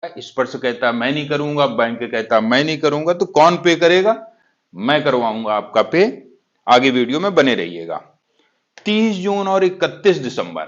स्पर्श कहता मैं नहीं करूंगा, बैंक कहता मैं नहीं करूंगा, तो कौन पे करेगा? मैं करवाऊंगा आपका पे। आगे वीडियो में बने रहिएगा। 30 जून और 31 दिसंबर,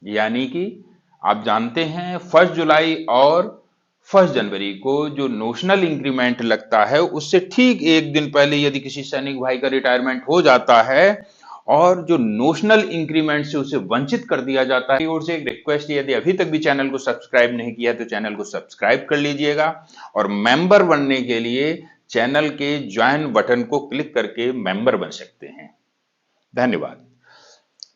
यानी कि आप जानते हैं 1 जुलाई और 1 जनवरी को जो नोशनल इंक्रीमेंट लगता है, उससे ठीक एक दिन पहले यदि किसी सैनिक भाई का रिटायरमेंट हो जाता है और जो नोशनल इंक्रीमेंट से उसे वंचित कर दिया जाता है, ओर से एक रिक्वेस्ट, यदि अभी तक भी चैनल को सब्सक्राइब नहीं किया तो चैनल को सब्सक्राइब कर लीजिएगा और मेंबर बनने के लिए चैनल के ज्वाइन बटन को क्लिक करके मेंबर बन सकते हैं। धन्यवाद।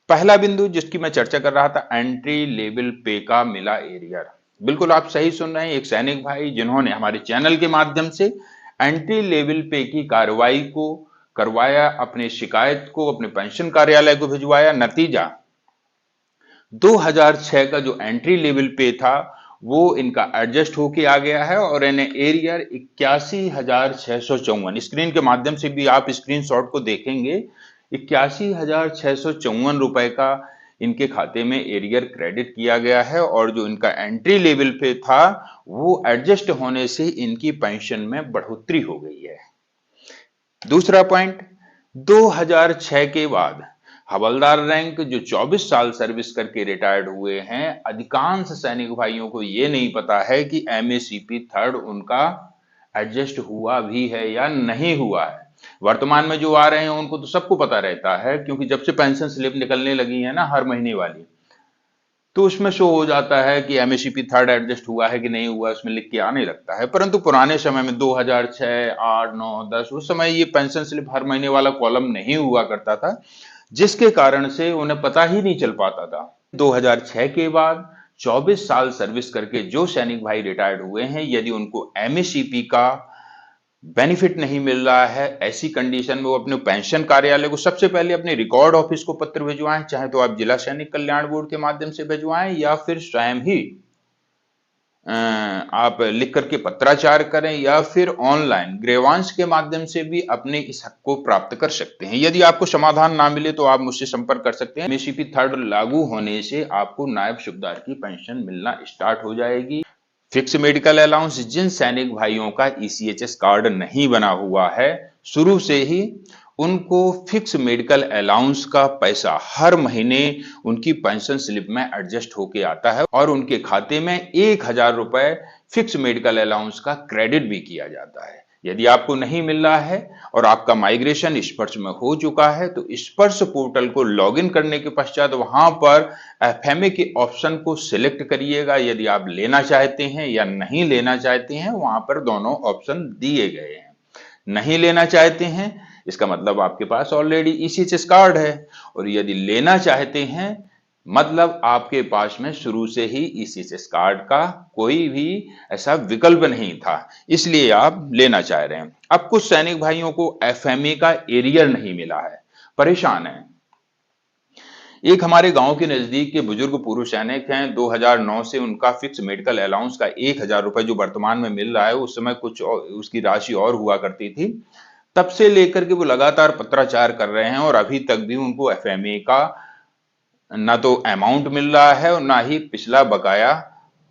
पहला बिंदु जिसकी मैं चर्चा कर रहा था, एंट्री लेवल पे का मिला एरियर। बिल्कुल आप सही सुन रहे हैं, एक सैनिक भाई जिन्होंने हमारे चैनल के माध्यम से एंट्री लेवल पे की कार्रवाई को करवाया, अपने शिकायत को अपने पेंशन कार्यालय को भिजवाया, नतीजा 2006 का जो एंट्री लेवल पे था वो इनका एडजस्ट होके आ गया है और इन्हें एरियर 81,654, स्क्रीन के माध्यम से भी आप स्क्रीनशॉट को देखेंगे, 81,654 रुपए का इनके खाते में एरियर क्रेडिट किया गया है और जो इनका एंट्री लेवल पे था वो एडजस्ट होने से इनकी पेंशन में बढ़ोतरी हो गई है। दूसरा पॉइंट, 2006 के बाद हवलदार रैंक जो 24 साल सर्विस करके रिटायर्ड हुए हैं, अधिकांश सैनिक भाइयों को यह नहीं पता है कि एमएसीपी थर्ड उनका एडजस्ट हुआ भी है या नहीं हुआ है। वर्तमान में जो आ रहे हैं उनको तो सबको पता रहता है, क्योंकि जब से पेंशन स्लिप निकलने लगी है ना हर महीने वाली, तो उसमें शो हो जाता है कि एमएसीपी थर्ड एडजस्ट हुआ है कि नहीं हुआ, उसमें लिख के आने लगता है। परंतु पुराने समय में 2006, 8, 9, 10 उस समय ये पेंशन स्लिप हर महीने वाला कॉलम नहीं हुआ करता था, जिसके कारण से उन्हें पता ही नहीं चल पाता था। 2006 के बाद 24 साल सर्विस करके जो सैनिक भाई रिटायर्ड हुए हैं, यदि उनको एमएसीपी का बेनिफिट नहीं मिल रहा है, ऐसी कंडीशन में वो अपने पेंशन कार्यालय को सबसे पहले अपने रिकॉर्ड ऑफिस को पत्र भिजवाएं, चाहे तो आप जिला सैनिक कल्याण बोर्ड के माध्यम से भिजवाएं या फिर स्वयं ही आप लिख करके पत्राचार करें या फिर ऑनलाइन ग्रीवांस के माध्यम से भी अपने इस हक को प्राप्त कर सकते हैं। यदि आपको समाधान ना मिले तो आप मुझसे संपर्क कर सकते हैं। एमएसीपी थर्ड लागू होने से आपको नायब सूबेदार की पेंशन मिलना स्टार्ट हो जाएगी। फिक्स मेडिकल अलाउंस, जिन सैनिक भाइयों का ईसीएचएस कार्ड नहीं बना हुआ है, शुरू से ही उनको फिक्स मेडिकल अलाउंस का पैसा हर महीने उनकी पेंशन स्लिप में एडजस्ट होके आता है और उनके खाते में 1,000 रुपए फिक्स मेडिकल अलाउंस का क्रेडिट भी किया जाता है। यदि आपको नहीं मिल रहा है और आपका माइग्रेशन स्पर्श में हो चुका है तो स्पर्श पोर्टल को लॉगिन करने के पश्चात वहां पर एफएमए के ऑप्शन को सिलेक्ट करिएगा। यदि आप लेना चाहते हैं या नहीं लेना चाहते हैं, वहां पर दोनों ऑप्शन दिए गए हैं। नहीं लेना चाहते हैं इसका मतलब आपके पास ऑलरेडी ईसीएचएस कार्ड है, और यदि लेना चाहते हैं मतलब आपके पास में शुरू से ही ईसीएचएस कार्ड का कोई भी ऐसा विकल्प नहीं था, इसलिए आप लेना चाह रहे हैं। अब कुछ सैनिक भाइयों को एफएमए का एरियर नहीं मिला है, परेशान है। एक हमारे गांव के नजदीक के बुजुर्ग पूर्व सैनिक हैं, 2009 से उनका फिक्स मेडिकल अलाउंस का 1,000 रुपए जो वर्तमान में मिल रहा है, उस समय कुछ उसकी राशि और हुआ करती थी। तब से लेकर के वो लगातार पत्राचार कर रहे हैं और अभी तक भी उनको एफएमए का ना तो अमाउंट मिल रहा है और ना ही पिछला बकाया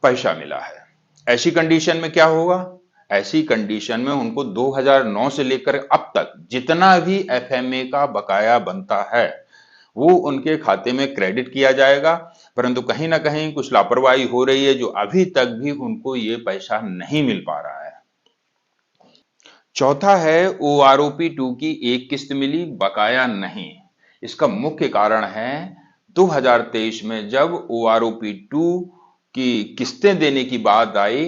पैसा मिला है। ऐसी कंडीशन में क्या होगा? ऐसी कंडीशन में उनको 2009 से लेकर अब तक जितना भी एफएमए का बकाया बनता है वो उनके खाते में क्रेडिट किया जाएगा, परंतु कहीं ना कहीं कुछ लापरवाही हो रही है जो अभी तक भी उनको ये पैसा नहीं मिल पा रहा है। चौथा है, ओआरओपी 2 की एक किस्त मिली, बकाया नहीं। इसका मुख्य कारण है 2023 में जब ओआरओपी 2 की किस्तें देने की बात आई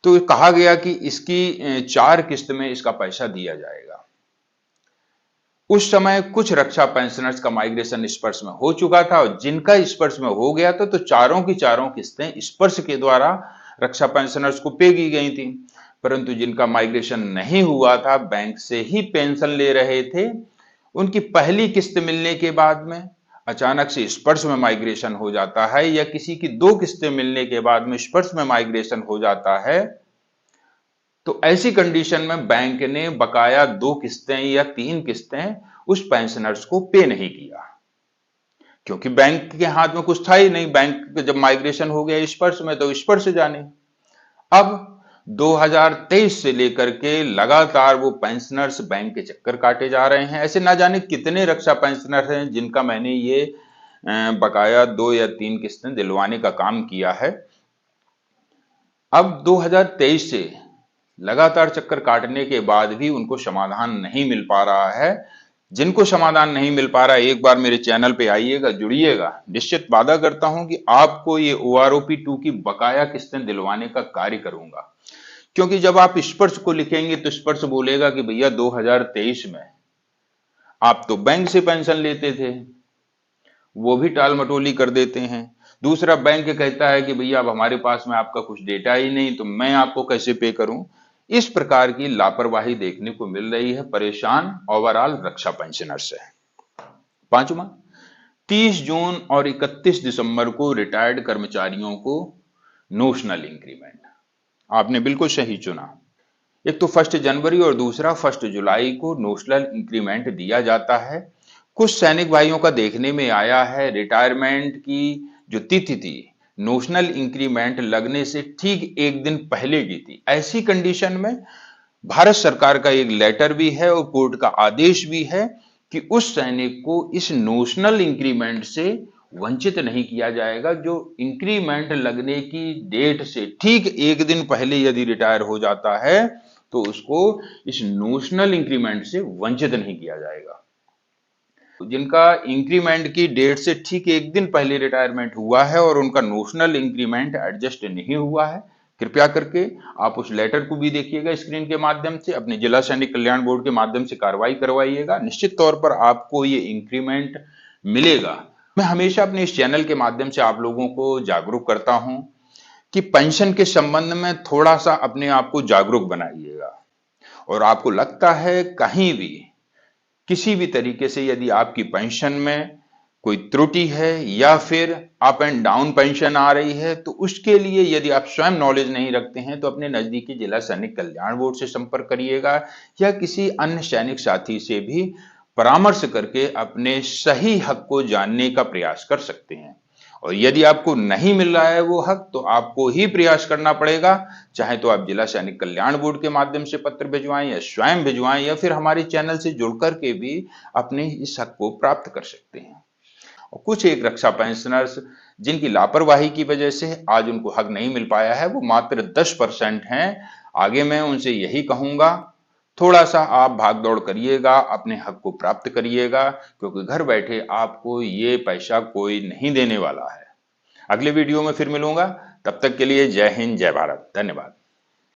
तो कहा गया कि इसकी 4 किस्त में इसका पैसा दिया जाएगा। उस समय कुछ रक्षा पेंशनर्स का माइग्रेशन स्पर्श में हो चुका था और जिनका स्पर्श में हो गया था तो चारों की चारों किस्तें स्पर्श के द्वारा रक्षा पेंशनर्स को पे की गई थी, परंतु जिनका माइग्रेशन नहीं हुआ था, बैंक से ही पेंशन ले रहे थे, उनकी पहली किस्त मिलने के बाद में अचानक से स्पर्श में माइग्रेशन हो जाता है या किसी की 2 किस्तें मिलने के बाद में स्पर्श में माइग्रेशन हो जाता है, तो ऐसी कंडीशन में बैंक ने बकाया 2 किस्तें या 3 किस्तें उस पेंशनर्स को पे नहीं किया, क्योंकि बैंक के हाथ में कुछ था ही नहीं। बैंक जब माइग्रेशन हो गया स्पर्श में तो स्पर्श जाने। अब 2023 से लेकर के लगातार वो पेंशनर्स बैंक के चक्कर काटे जा रहे हैं। ऐसे ना जाने कितने रक्षा पेंशनर हैं जिनका मैंने ये बकाया 2 या 3 किस्तें दिलवाने का काम किया है। अब 2023 से लगातार चक्कर काटने के बाद भी उनको समाधान नहीं मिल पा रहा है। जिनको समाधान नहीं मिल पा रहा है, एक बार मेरे चैनल पे आइएगा, जुड़िएगा। निश्चित वादा करता हूं कि आपको ये OROP 2 की बकाया किस्तें दिलवाने का कार्य करूंगा। क्योंकि जब आप स्पर्श को लिखेंगे तो स्पर्श बोलेगा कि भैया 2023 में आप तो बैंक से पेंशन लेते थे, वो भी टाल मटोली कर देते हैं। दूसरा बैंक कहता है कि भैया अब हमारे पास में आपका कुछ डेटा ही नहीं, तो मैं आपको कैसे पे करूं। इस प्रकार की लापरवाही देखने को मिल रही है परेशान ओवरऑल रक्षा पेंशनर से। पांचवा, 30 जून और 31 दिसंबर को रिटायर्ड कर्मचारियों को नोशनल इंक्रीमेंट। आपने बिल्कुल सही चुना। एक तो 1 जनवरी और दूसरा 1 जुलाई को नोशनल इंक्रीमेंट दिया जाता है। कुछ सैनिक भाइयों का देखने में आया है रिटायरमेंट की जो तिथि थी नोशनल इंक्रीमेंट लगने से ठीक एक दिन पहले की थी। ऐसी कंडीशन में भारत सरकार का एक लेटर भी है और कोर्ट का आदेश भी है कि उस सैनिक को इस नोशनल इंक्रीमेंट से वंचित नहीं किया जाएगा। जो इंक्रीमेंट लगने की डेट से ठीक एक दिन पहले यदि रिटायर हो जाता है तो उसको इस नोशनल इंक्रीमेंट से वंचित नहीं किया जाएगा। जिनका इंक्रीमेंट की डेट से ठीक एक दिन पहले रिटायरमेंट हुआ है और उनका नोशनल इंक्रीमेंट एडजस्ट नहीं हुआ है, कृपया करके आप उस लेटर को भी देखिएगा स्क्रीन के माध्यम से, अपने जिला सैनिक कल्याण बोर्ड के माध्यम से कार्रवाई करवाइएगा। निश्चित तौर पर आपको ये इंक्रीमेंट मिलेगा। मैं हमेशा अपने इस चैनल के माध्यम से आप लोगों को जागरूक करता हूं कि पेंशन के संबंध में थोड़ा सा अपने आप को जागरूक बनाइएगा। और आपको लगता है कहीं भी किसी भी तरीके से यदि आपकी पेंशन में कोई त्रुटि है या फिर अप एंड डाउन पेंशन आ रही है, तो उसके लिए यदि आप स्वयं नॉलेज नहीं रखते हैं तो अपने नजदीकी जिला सैनिक कल्याण बोर्ड से संपर्क करिएगा या किसी अन्य सैनिक साथी से भी परामर्श करके अपने सही हक को जानने का प्रयास कर सकते हैं। और यदि आपको नहीं मिल रहा है वो हक तो आपको ही प्रयास करना पड़ेगा। चाहे तो आप जिला सैनिक कल्याण बोर्ड के माध्यम से पत्र भिजवाएं या स्वयं भिजवाएं या फिर हमारे चैनल से जुड़कर के भी अपने इस हक को प्राप्त कर सकते हैं। और कुछ एक रक्षा पेंशनर्स जिनकी लापरवाही की वजह से आज उनको हक नहीं मिल पाया है वो मात्र 10% हैं। आगे मैं उनसे यही कहूंगा, थोड़ा सा आप भाग दौड़ करिएगा, अपने हक को प्राप्त करिएगा, क्योंकि घर बैठे आपको ये पैसा कोई नहीं देने वाला है। अगले वीडियो में फिर मिलूंगा, तब तक के लिए जय हिंद, जय भारत, धन्यवाद।